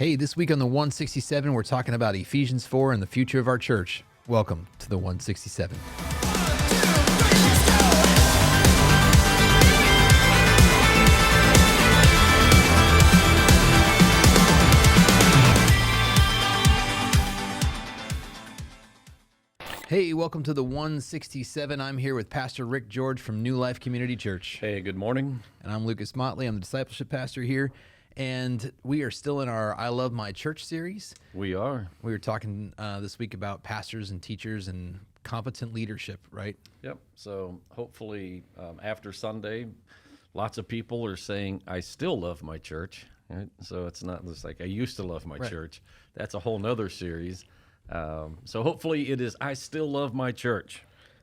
Hey, this week on the 167, we're talking about Ephesians 4 and the future of our church. Welcome to the 167. Hey, welcome to the 167. I'm here with Pastor Rick George from New Life Community Church. Hey, good morning. And I'm Lucas Motley. I'm the discipleship pastor here. And we are still in our I Love My Church series. We are. We were talking this week about pastors and teachers and competent leadership, right? Yep. So hopefully after Sunday, lots of people are saying, I still love my church. Right? So it's not just like I used to love my church. That's a whole nother series. So hopefully it is I still love my church.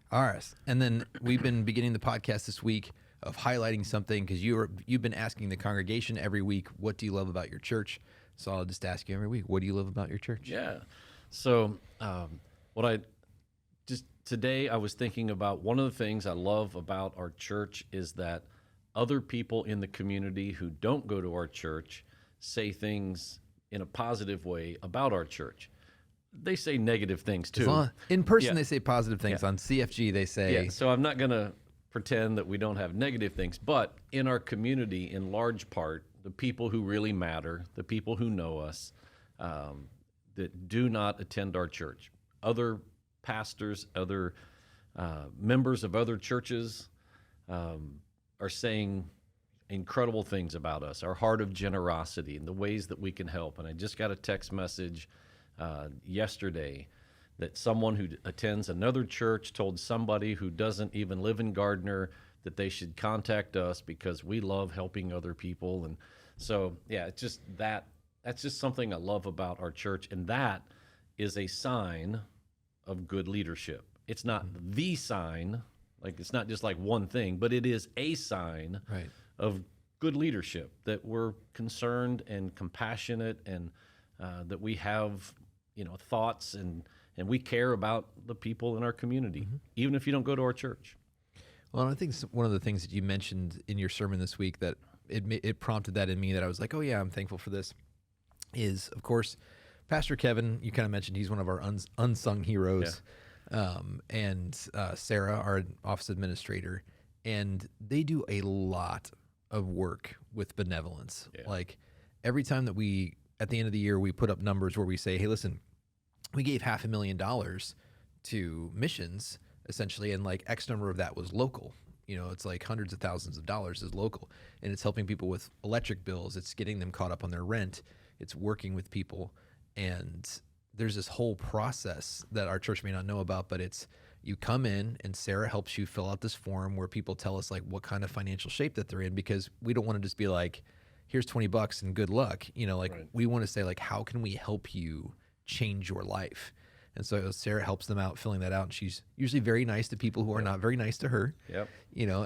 All right. And then we've been beginning the podcast this week of highlighting something because you've been asking the congregation every week, what do you love about your church? So I'll just ask you every week, what do you love about your church? Yeah. So today I was thinking about one of the things I love about our church is that other people in the community who don't go to our church say things in a positive way about our church. They say negative things too. In person, they say positive things. On CFG, they say. Yeah. So I'm not going to pretend that we don't have negative things, but in our community, in large part, the people who really matter, the people who know us, that do not attend our church, other pastors, other members of other churches are saying incredible things about us, our heart of generosity and the ways that we can help. And I just got a text message yesterday that someone who attends another church told somebody who doesn't even live in Gardner that they should contact us because we love helping other people. And so, yeah, it's just that's just something I love about our church. And that is a sign of good leadership. It's not the sign, like it's not just like one thing, but it is a sign of good leadership, that we're concerned and compassionate and that we have, thoughts and we care about the people in our community, even if you don't go to our church. Well, and I think one of the things that you mentioned in your sermon this week that it prompted that in me, that I was like, oh yeah, I'm thankful for this, is, of course, Pastor Kevin, you kind of mentioned he's one of our unsung heroes, and Sarah, our office administrator, and they do a lot of work with benevolence. Yeah. Like every time that at the end of the year, we put up numbers where we say, hey, listen, we gave $500,000 to missions, essentially, and like X number of that was local. It's like hundreds of thousands of dollars is local, and it's helping people with electric bills. It's getting them caught up on their rent. It's working with people, and there's this whole process that our church may not know about, but it's you come in and Sarah helps you fill out this form where people tell us like what kind of financial shape that they're in, because we don't want to just be like, here's $20 and good luck. We want to say like, how can we help you change your life? And so Sarah helps them out filling that out, and she's usually very nice to people who are not very nice to her. Yep.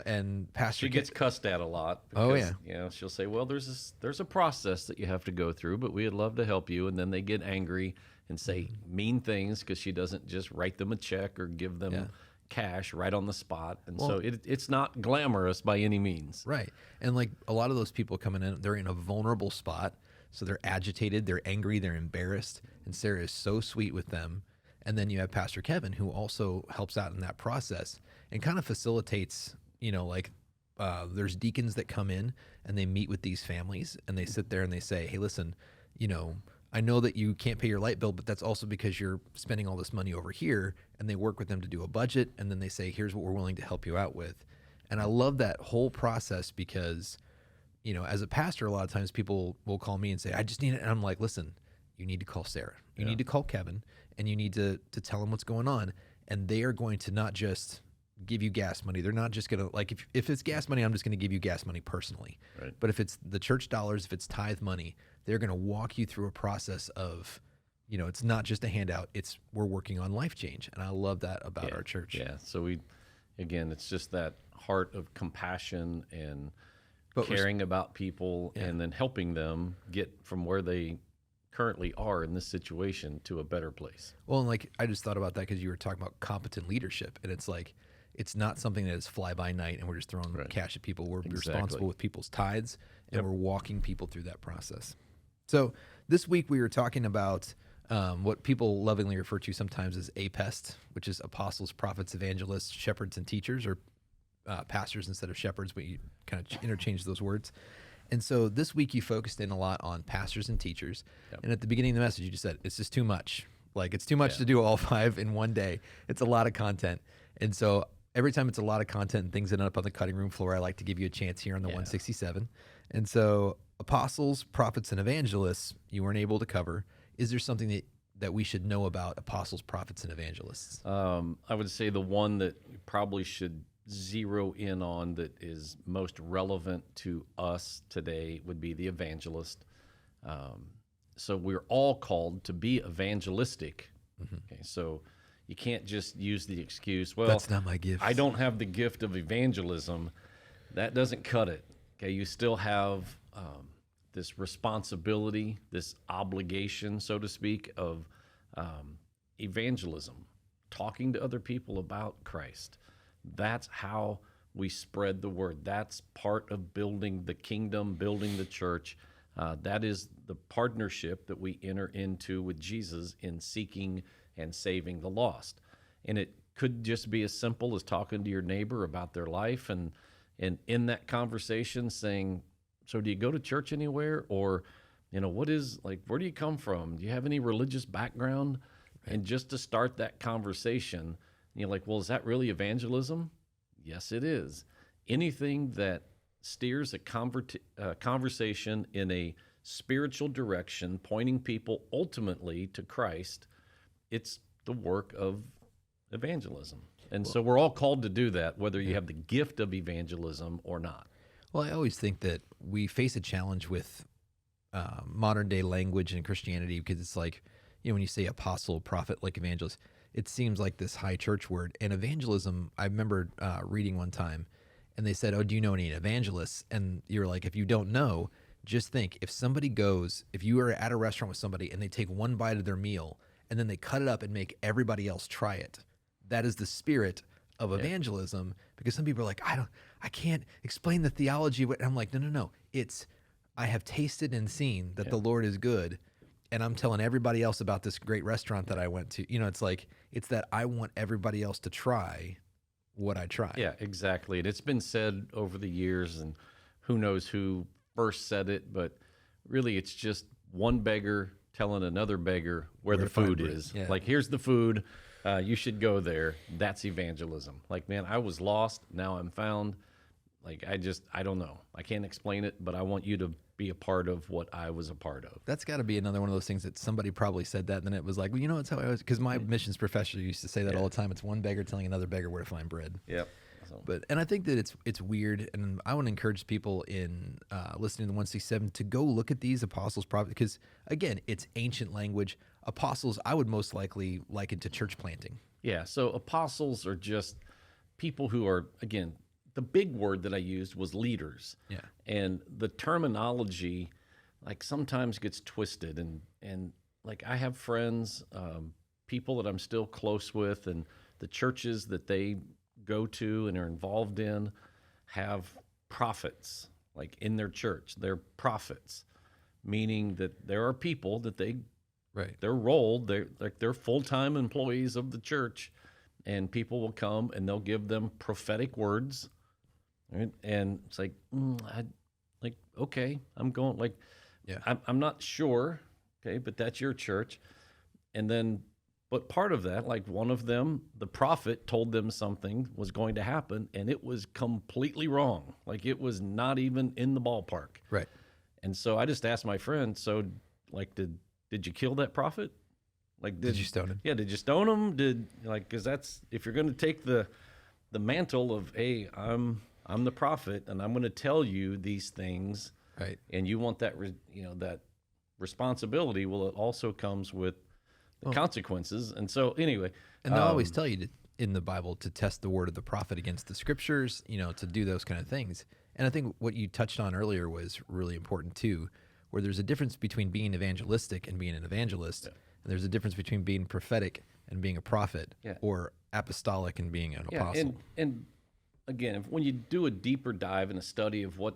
And Pastor She gets cussed at a lot because, she'll say, well, there's a process that you have to go through, but we'd love to help you. And then they get angry and say mean things because she doesn't just write them a check or give them cash right on the spot. And so it's not glamorous by any means. Right. And like a lot of those people coming in, they're in a vulnerable spot. So they're agitated, they're angry, they're embarrassed. And Sarah is so sweet with them. And then you have Pastor Kevin, who also helps out in that process and kind of facilitates, there's deacons that come in and they meet with these families and they sit there and they say, hey, listen, I know that you can't pay your light bill, but that's also because you're spending all this money over here. And they work with them to do a budget. And then they say, here's what we're willing to help you out with. And I love that whole process because, as a pastor, a lot of times people will call me and say, I just need it. And I'm like, listen, you need to call Sarah. You need to call Kevin, and you need to tell them what's going on. And they are going to not just give you gas money. They're not just going to, like, if it's gas money, I'm just going to give you gas money personally. Right. But if it's the church dollars, if it's tithe money, they're going to walk you through a process of, it's not just a handout. We're working on life change. And I love that about our church. Yeah. So it's just that heart of compassion and caring about people and then helping them get from where they currently are in this situation to a better place. Well, and like I just thought about that because you were talking about competent leadership, and it's like it's not something that is fly by night and we're just throwing cash at people. We're responsible with people's tithes, and we're walking people through that process. So this week we were talking about what people lovingly refer to sometimes as APEST, which is apostles, prophets, evangelists, shepherds, and teachers, or pastors instead of shepherds, but you kind of interchange those words. And so this week you focused in a lot on pastors and teachers. Yep. And at the beginning of the message, you just said, it's just too much. Like, it's too much to do all 5 in one day. It's a lot of content. And so every time it's a lot of content and things end up on the cutting room floor, I like to give you a chance here on the 167. And so apostles, prophets, and evangelists, you weren't able to cover. Is there something that we should know about apostles, prophets, and evangelists? I would say the one that you probably should zero in on that is most relevant to us today would be the evangelist. So we're all called to be evangelistic. Mm-hmm. Okay, so you can't just use the excuse, well, that's not my gift. I don't have the gift of evangelism. That doesn't cut it. Okay, you still have this responsibility, this obligation, so to speak, of evangelism, talking to other people about Christ. That's how we spread the word. That's part of building the kingdom, building the church. That is the partnership that we enter into with Jesus in seeking and saving the lost. And it could just be as simple as talking to your neighbor about their life and in that conversation saying, so do you go to church anywhere? Or, what is, like, where do you come from? Do you have any religious background? Right. And just to start that conversation, you're like, well, is that really evangelism? Yes, it is. Anything that steers a conversation in a spiritual direction, pointing people ultimately to Christ, it's the work of evangelism. And so we're all called to do that, whether you have the gift of evangelism or not. Well, I always think that we face a challenge with modern day language in Christianity because it's like, when you say apostle, prophet, like evangelist, it seems like this high church word. And evangelism, I remember reading one time, and they said, oh, do you know any evangelists? And you're like, if you don't know, just think, if you are at a restaurant with somebody and they take one bite of their meal and then they cut it up and make everybody else try it, that is the spirit of evangelism. Because some people are like, I can't explain the theology of it. And I'm like, no. It's, I have tasted and seen that the Lord is good. And I'm telling everybody else about this great restaurant that I went to. It's that I want everybody else to try what I tried. Yeah, exactly. And it's been said over the years, and who knows who first said it, but really it's just one beggar telling another beggar where the food is. Yeah. Like, here's the food. You should go there. That's evangelism. Like, man, I was lost. Now I'm found. Like, I don't know. I can't explain it, but I want you to be a part of what I was a part of. That's got to be another one of those things that somebody probably said that, and then it was like, well, it's how I was, because my missions professor used to say that all the time. It's one beggar telling another beggar where to find bread. Yep. And I think that it's weird, and I want to encourage people in listening to 167 to go look at these apostles, prophets, because again, it's ancient language. Apostles, I would most likely liken to church planting. Yeah. So apostles are just people who are, again, the big word that I used was leaders. Yeah. And the terminology, like, sometimes gets twisted. And like, I have friends, people that I'm still close with, and the churches that they go to and are involved in have prophets, like, in their church. They're prophets, meaning that there are people that they're rolled, they're full-time employees of the church, and people will come and they'll give them prophetic words. Right? And it's like, okay, I'm going, like, I'm not sure, okay, but that's your church. And then, but part of that, like, one of them, the prophet told them something was going to happen, and it was completely wrong. Like, it was not even in the ballpark. Right. And so I just asked my friend, so, like, did you kill that prophet? Like, did you stone him? Yeah, did you stone him? Because that's, if you're going to take the mantle of, hey, I'm the prophet, and I'm going to tell you these things, right? And you want that, that responsibility. Well, it also comes with the consequences. And so, anyway, and they'll always tell you in the Bible to test the word of the prophet against the scriptures, to do those kind of things. And I think what you touched on earlier was really important too, where there's a difference between being evangelistic and being an evangelist, and there's a difference between being prophetic and being a prophet, or apostolic and being an apostle. And again, when you do a deeper dive and a study of what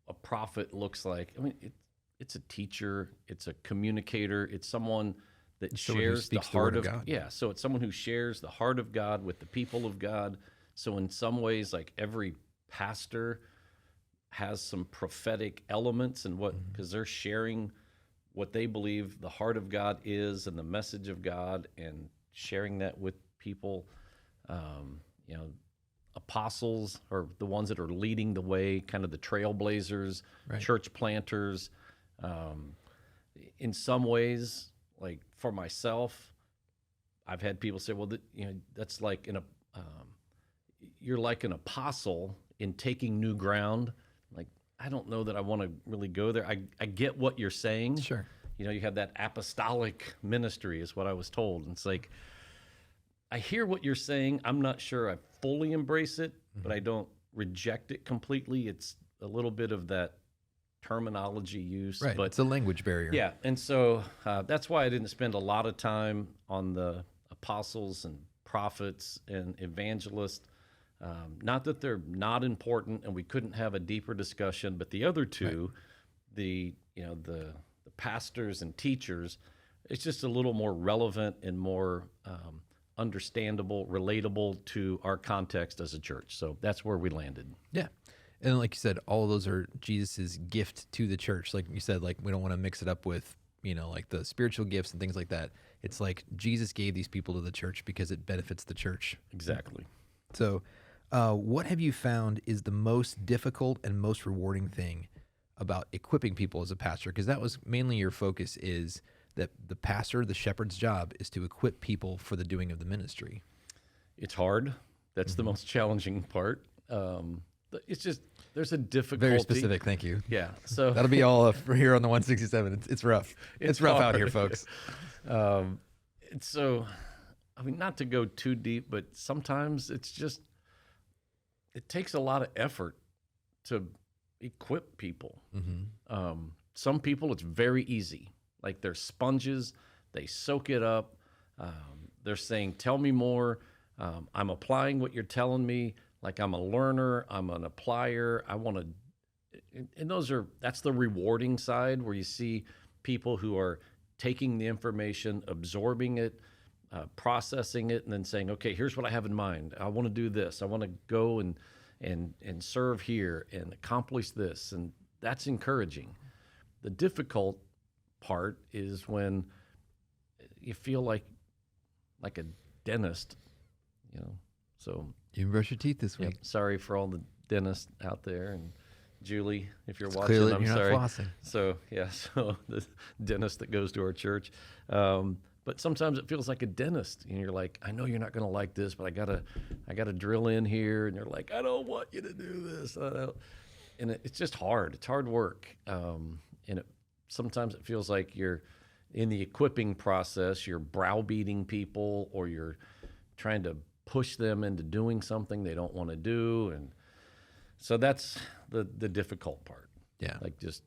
a prophet looks like, I mean, it's a teacher, it's a communicator, it's someone that Someone who shares the speaks the word heart of of God. Yeah, so it's someone who shares the heart of God with the people of God. So in some ways, like every pastor has some prophetic elements and what, because they're sharing what they believe the heart of God is and the message of God and sharing that with people. You know, apostles are the ones that are leading the way, kind of the trailblazers, Right. church planters. In some ways, like for myself, I've had people say, "Well, that's like you're like an apostle in taking new ground." Like, I don't know that I want to really go there. I get what you're saying. Sure. You know, you have that apostolic ministry, is what I was told. And it's like, I hear what you're saying. I'm not sure I fully embrace it, but I don't reject it completely. It's a little bit of that terminology use. Right. But It's a language barrier. yeah, and so that's why I didn't spend a lot of time on the apostles and prophets and evangelists. Not that they're not important, and we couldn't have a deeper discussion, but the other two, the pastors and teachers, it's just a little more relevant and more understandable, relatable to our context as a church. So that's where we landed. Yeah. And like you said, all of those are Jesus's gift to the church. Like you said, like we don't want to mix it up with, like the spiritual gifts and things like that. It's like Jesus gave these people to the church because it benefits the church. Exactly. So what have you found is the most difficult and most rewarding thing about equipping people as a pastor? Because that was mainly your focus, is that the pastor, the shepherd's job is to equip people for the doing of the ministry. It's hard. That's the most challenging part. It's just, there's a difficulty. Very specific, thank you. Yeah. So That'll be all for here on the 167. It's rough. It's rough out here, folks. So, I mean, not to go too deep, but sometimes it's just, it takes a lot of effort to equip people. Some people, it's very easy. Like, they're sponges. They soak it up. They're saying, tell me more. I'm applying what you're telling me. Like, I'm a learner. I'm an applier. I want to, and that's the rewarding side, where you see people who are taking the information, absorbing it, processing it, and then saying, okay, here's what I have in mind. I want to do this. I want to go and serve here and accomplish this. And that's encouraging. The difficult part is when you feel like a dentist, so You didn't brush your teeth this week. sorry for all the dentists out there, and Julie, if you're watching, Clearly, I'm you're sorry. not flossing. So the dentist that goes to our church. But sometimes it feels like a dentist, and you're like, I know you're not going to like this, but I gotta drill in here, and you're like, I don't want you to do this, and it's just hard. It's hard work, and sometimes it feels like you're in the equipping process. You're browbeating people, or you're trying to push them into doing something they don't want to do, and so that's the difficult part. Yeah. Like, just,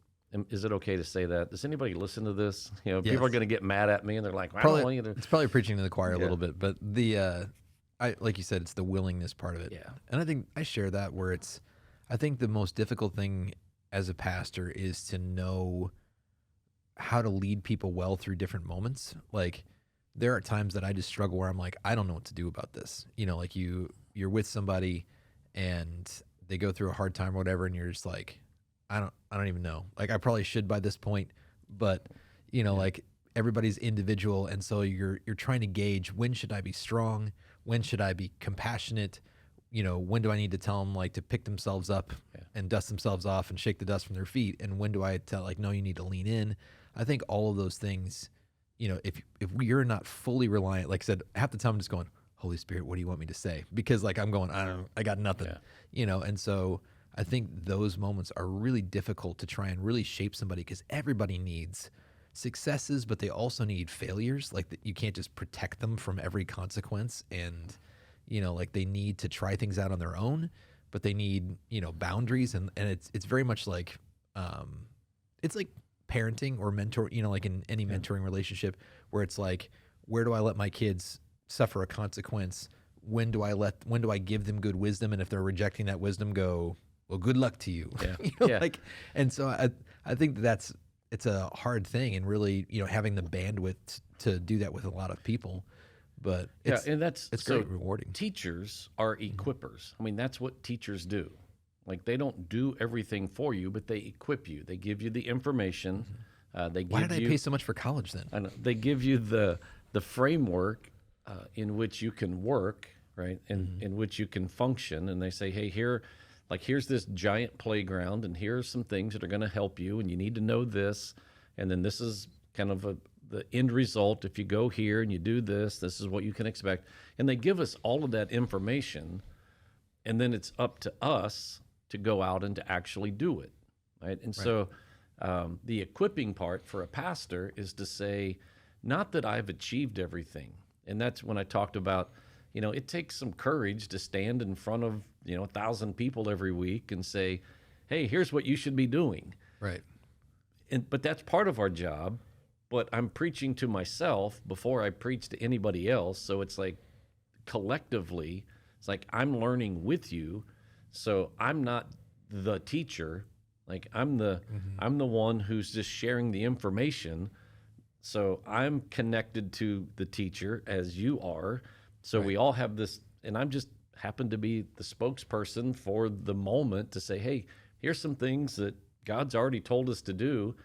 is it okay to say that? Does anybody listen to this? People Yes. are going to get mad at me, and they're like, I don't want you to. It's probably preaching to the choir a Yeah. little bit, but like you said, it's the willingness part of it. Yeah. And I think I share that, where I think the most difficult thing as a pastor is to know how to lead people well through different moments. Like, there are times that I just struggle where I'm like, I don't know what to do about this. Like you're with somebody and they go through a hard time or whatever, and you're just like, I don't even know. Like, I probably should by this point, but like, everybody's individual, and so you're trying to gauge, when should I be strong? When should I be compassionate? When do I need to tell them, like, to pick themselves up and dust themselves off and shake the dust from their feet? And when do I tell, like, no, you need to lean in? I think all of those things, if you're not fully reliant, like I said, half the time I'm just going, Holy Spirit, what do you want me to say? Because, like, I'm going, I got nothing, and so I think those moments are really difficult to try and really shape somebody, because everybody needs successes, but they also need failures. Like, you can't just protect them from every consequence, and like, they need to try things out on their own, but they need boundaries, and it's very much like it's like parenting or mentor, like in any mentoring relationship, where it's like, where do I let my kids suffer a consequence? When do I give them good wisdom? And if they're rejecting that wisdom, go, well, good luck to you. Yeah. Like, and so I think that's it's a hard thing, and really, having the bandwidth to do that with a lot of people. But it's, and it's so great rewarding. Teachers are equippers. I mean, that's what teachers do. Like, they don't do everything for you, but they equip you. They give you the information. They give Why did I pay so much for college then? I know, they give you the framework in which you can work, right, and in which you can function. And they say, hey, here's this giant playground, and here's some things that are going to help you, and you need to know this, and then this is kind of the end result. If you go here and you do this, this is what you can expect. And they give us all of that information, and then it's up to us to go out and to actually do it, right? And so the equipping part for a pastor is to say, not that I've achieved everything. And that's when I talked about, it takes some courage to stand in front of, 1,000 people every week and say, hey, here's what you should be doing. Right. But that's part of our job. But I'm preaching to myself before I preach to anybody else. So it's like, collectively, it's like I'm learning with you. So I'm not the teacher. Like, I'm the one who's just sharing the information. So I'm connected to the teacher as you are. So we all have this, and I'm just happen to be the spokesperson for the moment to say, hey, here's some things that God's already told us to do,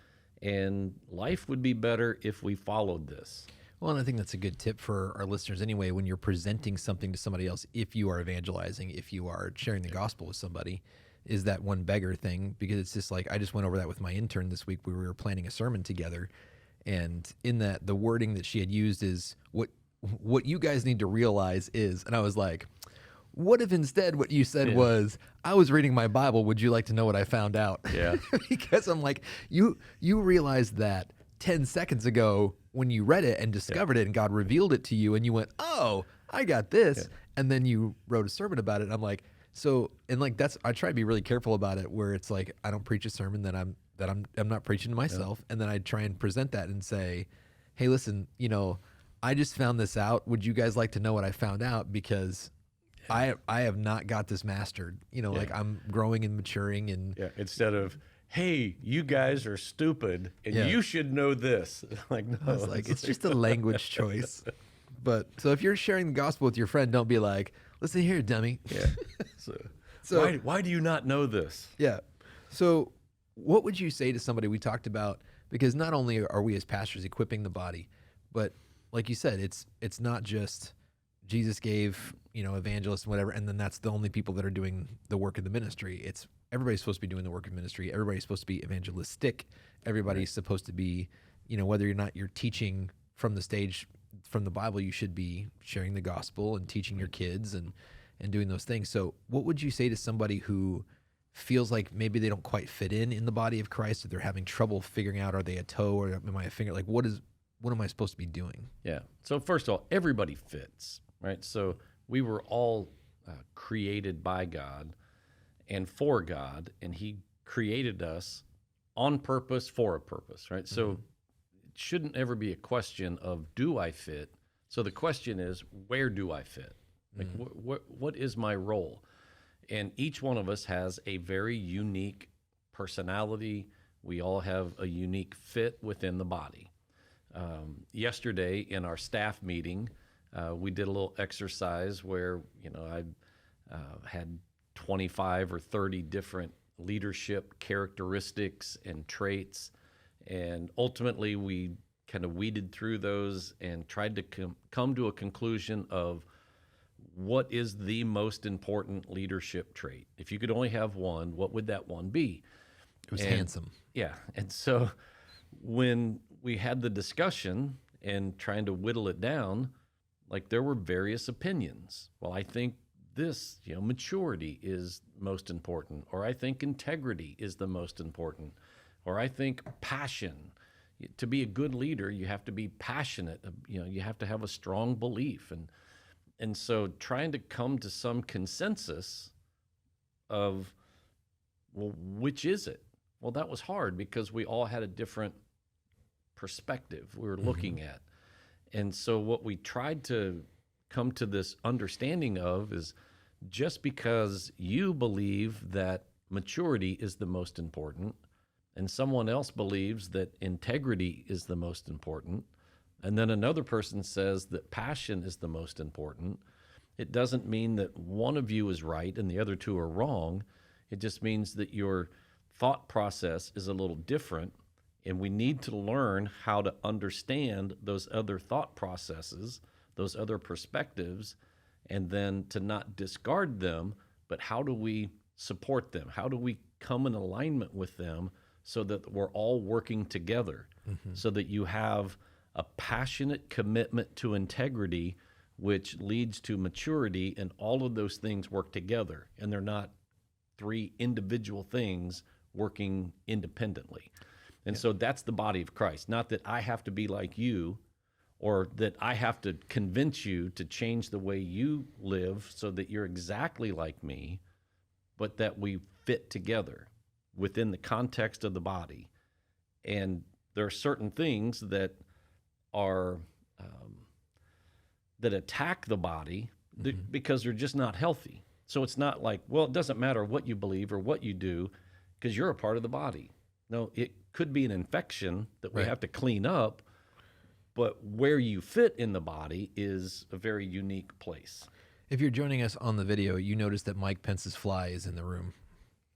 and life would be better if we followed this. Well, and I think that's a good tip for our listeners anyway, when you're presenting something to somebody else, if you are evangelizing, if you are sharing the gospel with somebody, is that one beggar thing. Because it's just like, I just went over that with my intern this week. We were planning a sermon together, and in that, the wording that she had used is, what you guys need to realize is, and I was like, what if instead what you said was, I was reading my Bible, would you like to know what I found out? Yeah. Because I'm like, you realized that 10 seconds ago when you read it and discovered it, and God revealed it to you, and you went, oh, I got this. And then you wrote a sermon about it. And I'm like, I try to be really careful about it, where it's like, I don't preach a sermon that I'm not preaching to myself. And then I try and present that and say, hey, listen, I just found this out. Would you guys like to know what I found out? Because I have not got this mastered. Like, I'm growing and maturing. And Instead of, hey, you guys are stupid and you should know this. Like, no, it's just a language choice. But so if you're sharing the gospel with your friend, don't be like, listen here, dummy. Yeah. So why do you not know this? Yeah. So what would you say to somebody? We talked about, because not only are we as pastors equipping the body, but like you said, it's not just Jesus gave, evangelists and whatever, and then that's the only people that are doing the work of the ministry. It's everybody's supposed to be doing the work of ministry. Everybody's supposed to be evangelistic. Everybody's supposed to be, whether or not you're teaching from the stage, from the Bible, you should be sharing the gospel and teaching your kids and doing those things. So what would you say to somebody who feels like maybe they don't quite fit in the body of Christ, or they're having trouble figuring out, are they a toe or am I a finger? Like, what am I supposed to be doing? Yeah. So first of all, everybody fits, right? So we were all created by God and for God, and He created us on purpose for a purpose, right? So it shouldn't ever be a question of, do I fit? So the question is, where do I fit? Like, what is my role? And each one of us has a very unique personality. We all have a unique fit within the body. Yesterday in our staff meeting, we did a little exercise where, I had 25 or 30 different leadership characteristics and traits. And ultimately, we kind of weeded through those and tried to come to a conclusion of what is the most important leadership trait. If you could only have one, what would that one be? It was handsome. Yeah. And so when we had the discussion and trying to whittle it down, like, there were various opinions. Well, I think this, maturity is most important, or I think integrity is the most important, or I think passion. To be a good leader, you have to be passionate. You have to have a strong belief. And so trying to come to some consensus of, well, which is it? Well, that was hard because we all had a different perspective we were looking at. And so what we tried to come to this understanding of is, just because you believe that maturity is the most important, and someone else believes that integrity is the most important, and then another person says that passion is the most important, it doesn't mean that one of you is right and the other two are wrong. It just means that your thought process is a little different, and we need to learn how to understand those other thought processes, those other perspectives, and then to not discard them, but how do we support them? How do we come in alignment with them so that we're all working together, so that you have a passionate commitment to integrity, which leads to maturity, and all of those things work together, and they're not three individual things working independently. And so that's the body of Christ. Not that I have to be like you, or that I have to convince you to change the way you live so that you're exactly like me, but that we fit together within the context of the body. And there are certain things that are that attack the body because they're just not healthy. So it's not like, well, it doesn't matter what you believe or what you do because you're a part of the body. No, it could be an infection that we have to clean up, but where you fit in the body is a very unique place. If you're joining us on the video, you notice that Mike Pence's fly is in the room.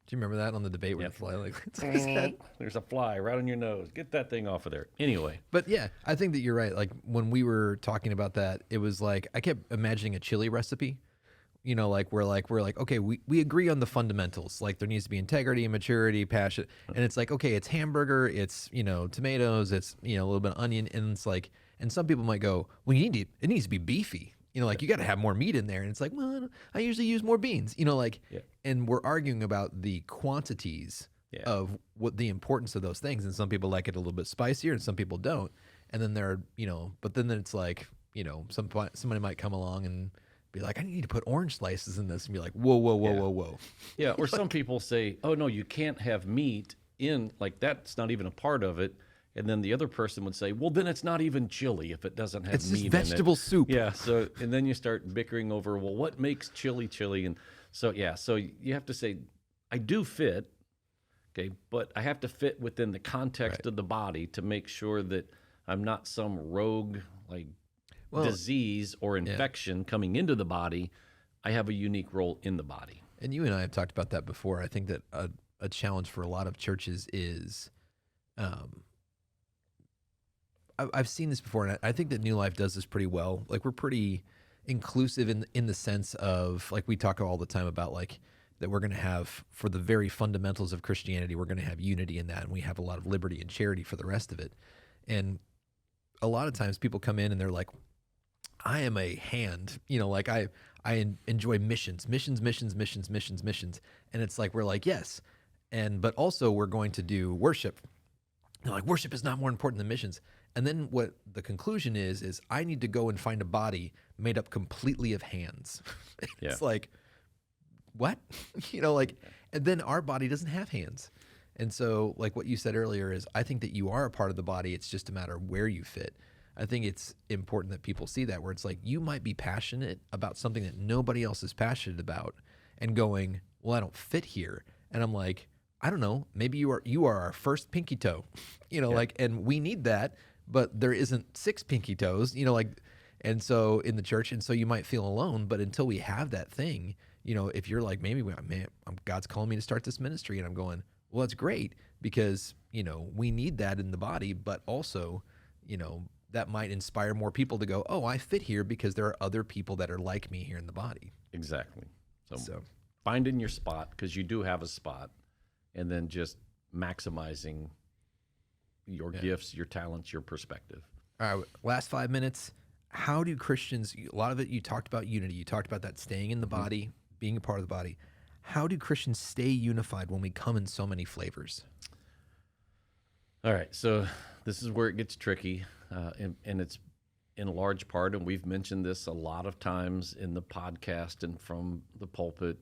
Do you remember that on the debate where the fly There's a fly right on your nose. Get that thing off of there. Anyway. But yeah, I think that you're right. Like when we were talking about that, it was like I kept imagining a chili recipe. You know, like we're like, okay, we agree on the fundamentals. Like there needs to be integrity, maturity, passion. And it's like, okay, it's hamburger, it's, tomatoes, it's, a little bit of onion. And it's like, and some people might go, well, it needs to be beefy. Like you got to have more meat in there. And it's like, well, I usually use more beans, and we're arguing about the quantities of what the importance of those things. And some people like it a little bit spicier and some people don't. And then but then it's like, somebody might come along and be like, I need to put orange slices in this, and be like, whoa. Yeah, or some people say, oh, no, you can't have meat in, like that's not even a part of it. And then the other person would say, well, then it's not even chili if it doesn't have meat in it. It's vegetable soup. Yeah, so, and then you start bickering over, well, what makes chili? And so, so you have to say, I do fit, okay, but I have to fit within the context of the body to make sure that I'm not some rogue, disease or infection coming into the body. I have a unique role in the body. And you and I have talked about that before. I think that a challenge for a lot of churches is, I've seen this before, and I think that New Life does this pretty well. Like we're pretty inclusive in the sense of, like we talk all the time about that we're going to have, for the very fundamentals of Christianity, we're going to have unity in that, and we have a lot of liberty and charity for the rest of it. And a lot of times people come in and they're like, I am a hand, I enjoy missions. And it's like, we're like, yes. But also we're going to do worship. They're like, worship is not more important than missions. And then what the conclusion is I need to go and find a body made up completely of hands. It's like, what? And then our body doesn't have hands. And so like what you said earlier is, I think that you are a part of the body. It's just a matter of where you fit. I think it's important that people see that, where it's like, you might be passionate about something that nobody else is passionate about and going, well, I don't fit here. And I'm like, I don't know, maybe you are our first pinky toe, and we need that, but there isn't 6 pinky toes, and so in the church, and so you might feel alone, but until we have that thing, if you're like, maybe, man, God's calling me to start this ministry, and I'm going, well, that's great, because, we need that in the body, but also, that might inspire more people to go, oh, I fit here because there are other people that are like me here in the body. Exactly. So finding your spot, because you do have a spot, and then just maximizing your gifts, your talents, your perspective. All right, last 5 minutes. How do Christians, a lot of it, you talked about unity. You talked about that staying in the body, being a part of the body. How do Christians stay unified when we come in so many flavors? All right, so this is where it gets tricky, and it's in large part, and we've mentioned this a lot of times in the podcast and from the pulpit,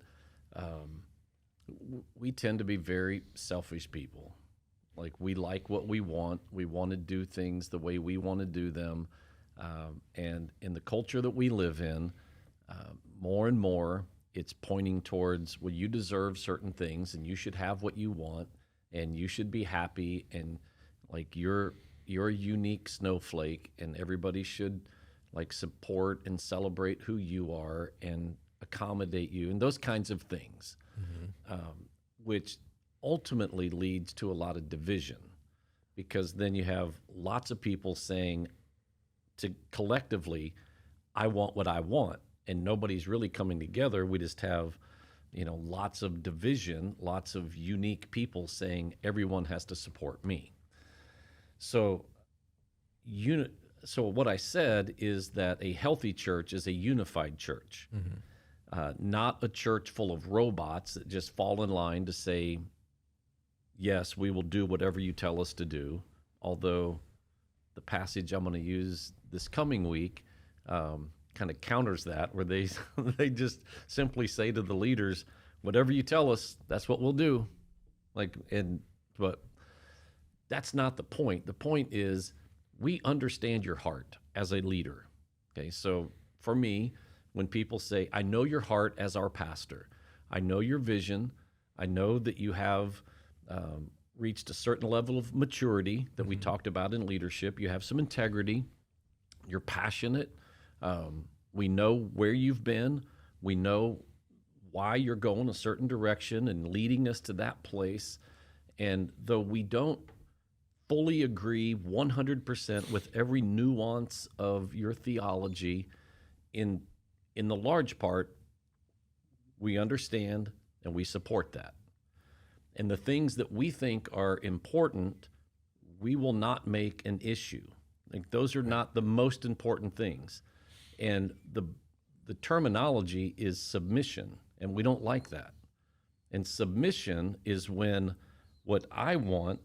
we tend to be very selfish people. Like we like what we want. We want to do things the way we want to do them. And in the culture that we live in, more and more, it's pointing towards, well, you deserve certain things and you should have what you want. and you should be happy, and like you're a unique snowflake, and everybody should like support and celebrate who you are and accommodate you, and those kinds of things, which ultimately leads to a lot of division, because then you have lots of people saying to collectively, I want what I want, and nobody's really coming together. We just have, lots of division, lots of unique people saying everyone has to support me. So what I said is that a healthy church is a unified church, not a church full of robots that just fall in line to say, yes, we will do whatever you tell us to do. Although the passage I'm going to use this coming week kind of counters that, where they just simply say to the leaders, whatever you tell us, that's what we'll do. But that's not the point. The point is, we understand your heart as a leader. Okay, so for me, when people say, I know your heart as our pastor, I know your vision, I know that you have reached a certain level of maturity that we talked about in leadership, you have some integrity, you're passionate, we know where you've been, we know why you're going a certain direction and leading us to that place, and though we don't fully agree 100% with every nuance of your theology, in the large part, we understand and we support that. And the things that we think are important, we will not make an issue. Like, those are not the most important things. And the terminology is submission, and we don't like that. And submission is when what I want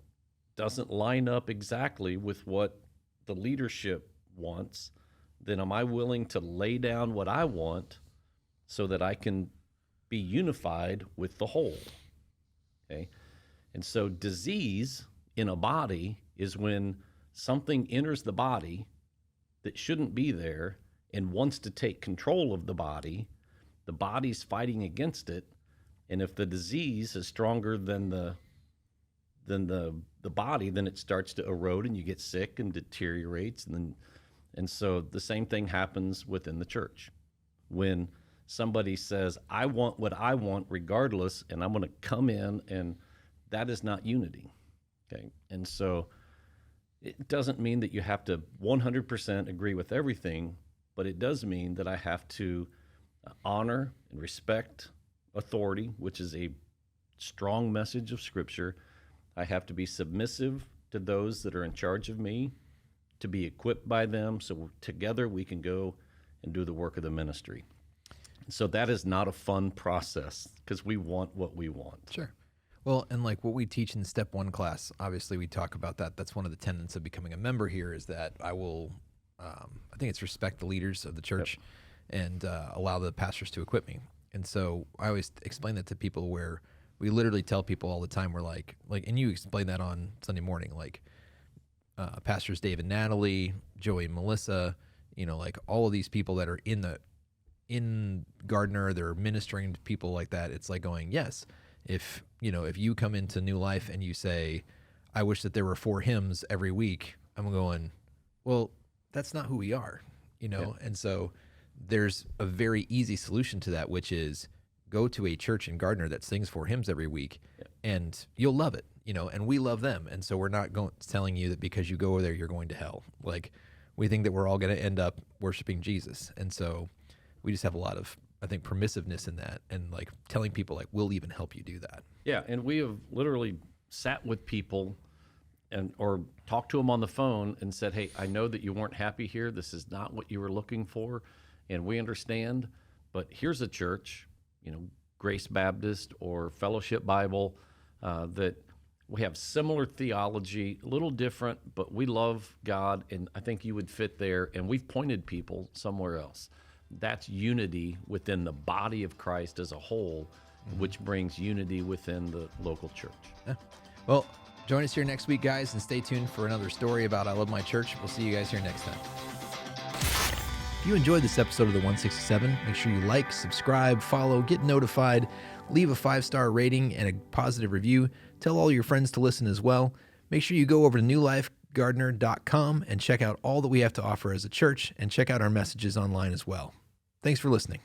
doesn't line up exactly with what the leadership wants, then am I willing to lay down what I want so that I can be unified with the whole? Okay? And so disease in a body is when something enters the body that shouldn't be there and wants to take control of the body's fighting against it, and if the disease is stronger than the body, then it starts to erode and you get sick and deteriorates. And so the same thing happens within the church. When somebody says, I want what I want regardless, and I'm going to come in, and that is not unity. Okay. And so it doesn't mean that you have to 100% agree with everything, but it does mean that I have to honor and respect authority, which is a strong message of Scripture. I have to be submissive to those that are in charge of me, to be equipped by them, so together we can go and do the work of the ministry. So that is not a fun process, because we want what we want. Sure. Well, and like what we teach in Step 1 class, obviously we talk about that. That's one of the tenets of becoming a member here, is that I will, I think it's respect the leaders of the church, and allow the pastors to equip me. And so I always explain that to people, where we literally tell people all the time, we're like, and you explain that on Sunday morning, like Pastors Dave and Natalie, Joey and Melissa, like all of these people that are in Gardner, they're ministering to people like that. It's like going, yes, if you come into New Life and you say, I wish that there were 4 hymns every week, I'm going, well, that's not who we are, And so there's a very easy solution to that, which is go to a church in Gardner that sings 4 hymns every week, and you'll love it, and we love them. And so we're not telling you that because you go there, you're going to hell. Like, we think that we're all going to end up worshiping Jesus. And so we just have a lot of, I think, permissiveness in that, and like telling people, like, we'll even help you do that. Yeah. And we have literally sat with people or talked to them on the phone and said, hey, I know that you weren't happy here. This is not what you were looking for, and we understand, but here's a church, Grace Baptist or Fellowship Bible, that we have similar theology, a little different, but we love God, and I think you would fit there, and we've pointed people somewhere else. That's unity within the body of Christ as a whole, which brings unity within the local church. Yeah. Well, join us here next week, guys, and stay tuned for another story about I Love My Church. We'll see you guys here next time. If you enjoyed this episode of the 167, make sure you like, subscribe, follow, get notified, leave a 5-star rating and a positive review. Tell all your friends to listen as well. Make sure you go over to newlifegardener.com and check out all that we have to offer as a church, and check out our messages online as well. Thanks for listening.